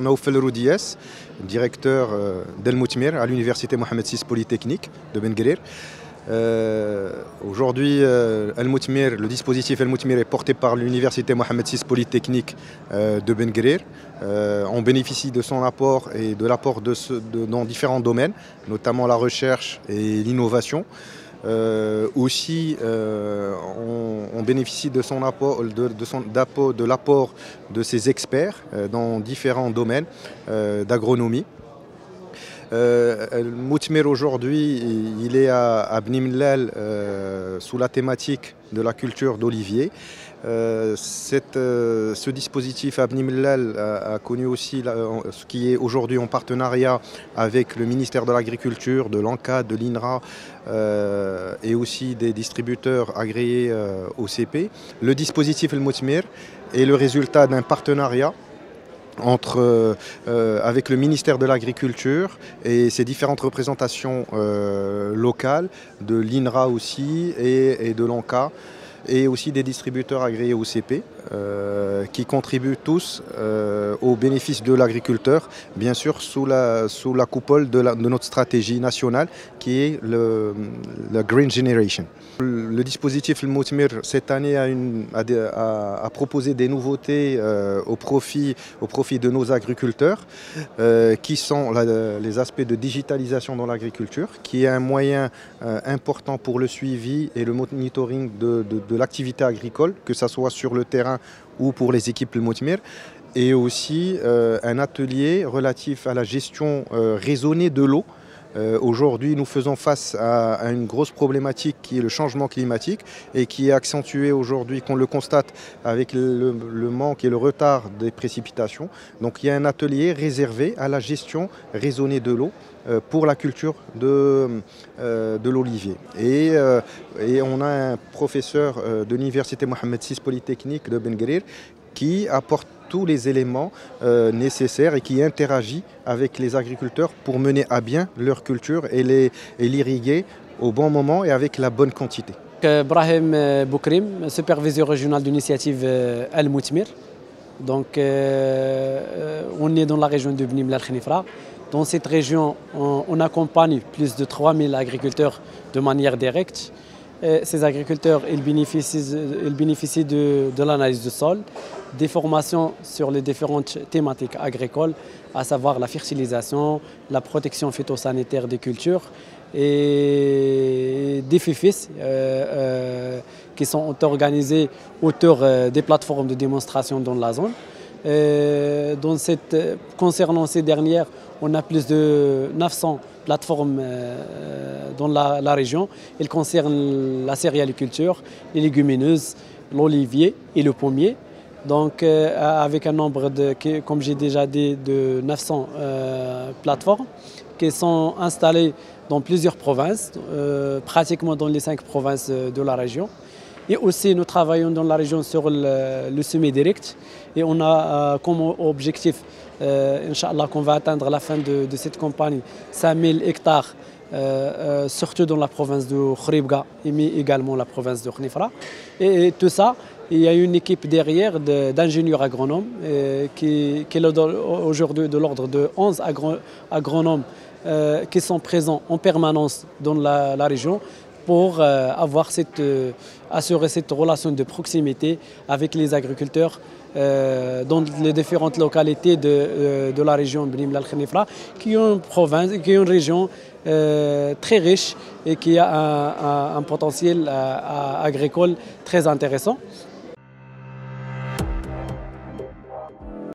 Naoufel Roudiès, directeur d'El Moutmir à l'université Mohamed VI Polytechnique de Ben Guerir. Aujourd'hui, le dispositif El Moutmir est porté par l'université Mohamed VI Polytechnique de Ben Guerir. On bénéficie de son apport et de l'apport dans différents domaines, notamment la recherche et l'innovation. Aussi, on bénéficie de son apport, de l'apport de ses experts dans différents domaines d'agronomie. Moutmir aujourd'hui, il est à Bni Mellal sous la thématique de la culture d'olivier. Ce dispositif à Bni Mellal a connu aussi ce qui est aujourd'hui en partenariat avec le ministère de l'Agriculture, de l'ANCAD, de l'INRA et aussi des distributeurs agréés OCP. Le dispositif El Moutmir est le résultat d'un partenariat avec le ministère de l'Agriculture et ses différentes représentations locales, de l'INRA aussi et de l'ANCA, et aussi des distributeurs agréés OCP qui contribuent tous au bénéfice de l'agriculteur, bien sûr sous la coupole de notre stratégie nationale qui est la Green Generation. Le dispositif El Moutmir cette année a proposé des nouveautés au profit de nos agriculteurs qui sont les aspects de digitalisation dans l'agriculture, qui est un moyen important pour le suivi et le monitoring de l'activité agricole, que ce soit sur le terrain ou pour les équipes El Moutmir, et aussi un atelier relatif à la gestion raisonnée de l'eau. Aujourd'hui, nous faisons face à une grosse problématique qui est le changement climatique et qui est accentué aujourd'hui, qu'on le constate avec le manque et le retard des précipitations. Donc il y a un atelier réservé à la gestion raisonnée de l'eau pour la culture de l'olivier. Et on a un professeur de l'université Mohamed VI Polytechnique de Ben Guerir qui apporte tous les éléments nécessaires et qui interagit avec les agriculteurs pour mener à bien leur culture et l'irriguer au bon moment et avec la bonne quantité. Brahim Boukrim, superviseur régional d'initiative El Moutmir. Donc, on est dans la région de Bni Mellal Khenifra. Dans cette région, on accompagne plus de 3000 agriculteurs de manière directe. Ces agriculteurs ils bénéficient de l'analyse du sol, des formations sur les différentes thématiques agricoles, à savoir la fertilisation, la protection phytosanitaire des cultures et des FIFIS qui sont organisés autour des plateformes de démonstration dans la zone. Concernant ces dernières, on a plus de 900 plateformes dans la région. Elles concernent la céréaliculture, les légumineuses, l'olivier et le pommier. Donc avec un nombre, comme j'ai déjà dit, de 900 plateformes qui sont installées dans plusieurs provinces, pratiquement dans les 5 provinces de la région. Et aussi, nous travaillons dans la région sur le semi-direct. Et on a comme objectif, Inch'Allah, qu'on va atteindre à la fin de cette campagne 5000 hectares, surtout dans la province de Khouribga, mais également la province de Khenifra. Et tout ça, il y a une équipe derrière d'ingénieurs agronomes qui est aujourd'hui de l'ordre de 11 agronomes qui sont présents en permanence dans la région pour assurer cette relation de proximité avec les agriculteurs dans les différentes localités de la région Bni Mellal Khenifra, qui est une région très riche et qui a un potentiel agricole très intéressant.